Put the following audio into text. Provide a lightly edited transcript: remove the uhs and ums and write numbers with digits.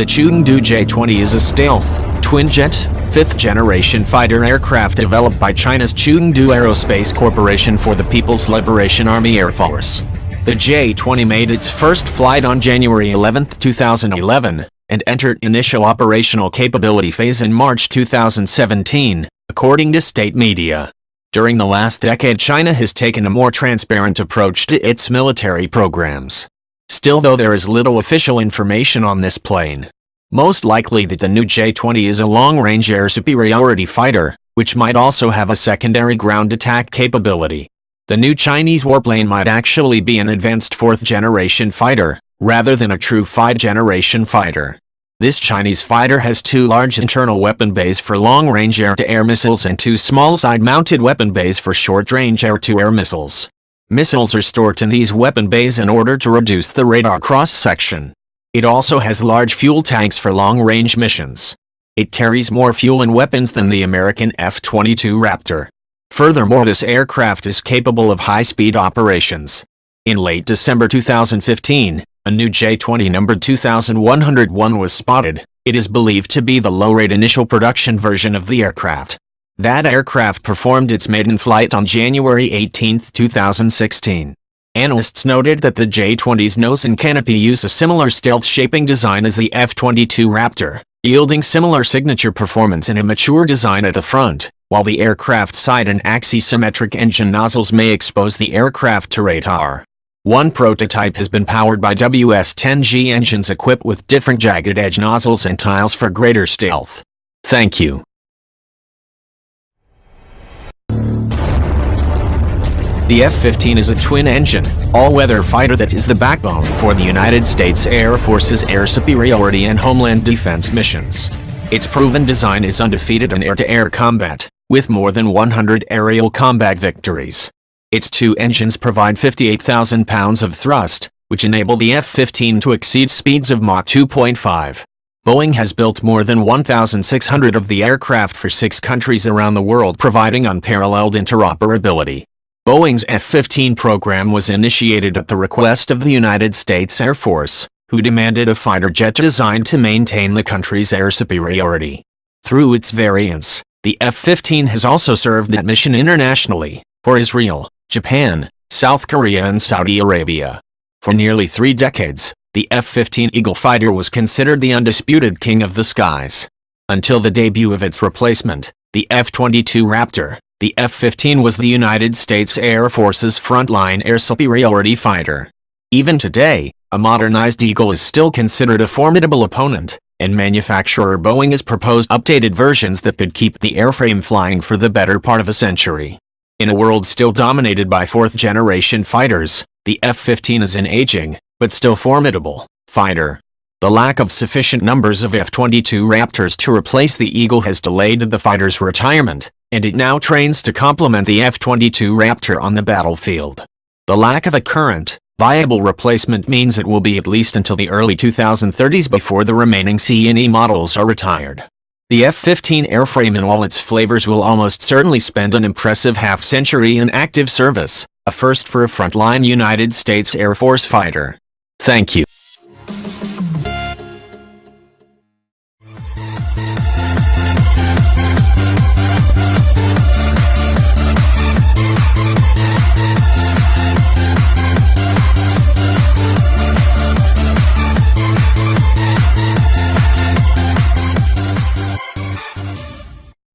The Chengdu J.20 is a stealth, twin-jet, fifth-generation fighter aircraft developed by China's Chengdu Aerospace Corporation for the People's Liberation Army Air Force. The J.20 made its first flight on January 11, 2011, and entered initial operational capability phase in March 2017, according to state media. During the last decade, China has taken a more transparent approach to its military programs. Still, though, there is little official information on this plane. Most likely that the new J.20 is a long-range air superiority fighter, which might also have a secondary ground attack capability. The new Chinese warplane might actually be an advanced fourth-generation fighter, rather than a true fifth-generation fighter. This Chinese fighter has two large internal weapon bays for long-range air-to-air missiles and two small side-mounted weapon bays for short-range air-to-air missiles. Missiles are stored in these weapon bays in order to reduce the radar cross-section. It also has large fuel tanks for long-range missions. It carries more fuel and weapons than the American F-22 Raptor. Furthermore, this aircraft is capable of high-speed operations. In late December 2015, a new J.20 numbered 2101 was spotted. It is believed to be the low-rate initial production version of the aircraft. That aircraft performed its maiden flight on January 18, 2016. Analysts noted that the J.20's nose and canopy use a similar stealth shaping design as the F-22 Raptor, yielding similar signature performance in a mature design at the front, while the aircraft's side and axisymmetric engine nozzles may expose the aircraft to radar. One prototype has been powered by WS-10G engines equipped with different jagged edge nozzles and tiles for greater stealth. Thank you. The F-15 is a twin-engine, all-weather fighter that is the backbone for the United States Air Force's air superiority and homeland defense missions. Its proven design is undefeated in air-to-air combat, with more than 100 aerial combat victories. Its two engines provide 58,000 pounds of thrust, which enable the F-15 to exceed speeds of Mach 2.5. Boeing has built more than 1,600 of the aircraft for 6 countries around the world, providing unparalleled interoperability. Boeing's F-15 program was initiated at the request of the United States Air Force, who demanded a fighter jet designed to maintain the country's air superiority. Through its variants, the F-15 has also served that mission internationally, for Israel, Japan, South Korea and Saudi Arabia. For nearly 3 decades, the F-15 Eagle fighter was considered the undisputed king of the skies. Until the debut of its replacement, the F-22 Raptor, the F-15 was the United States Air Force's frontline air superiority fighter. Even today, a modernized Eagle is still considered a formidable opponent, and manufacturer Boeing has proposed updated versions that could keep the airframe flying for the better part of a century. In a world still dominated by fourth-generation fighters, the F-15 is an aging, but still formidable, fighter. The lack of sufficient numbers of F-22 Raptors to replace the Eagle has delayed the fighter's retirement, and it now trains to complement the F-22 Raptor on the battlefield. The lack of a current, viable replacement means it will be at least until the early 2030s before the remaining C&E models are retired. The F-15 airframe in all its flavors will almost certainly spend an impressive half-century in active service, a first for a frontline United States Air Force fighter. Thank you.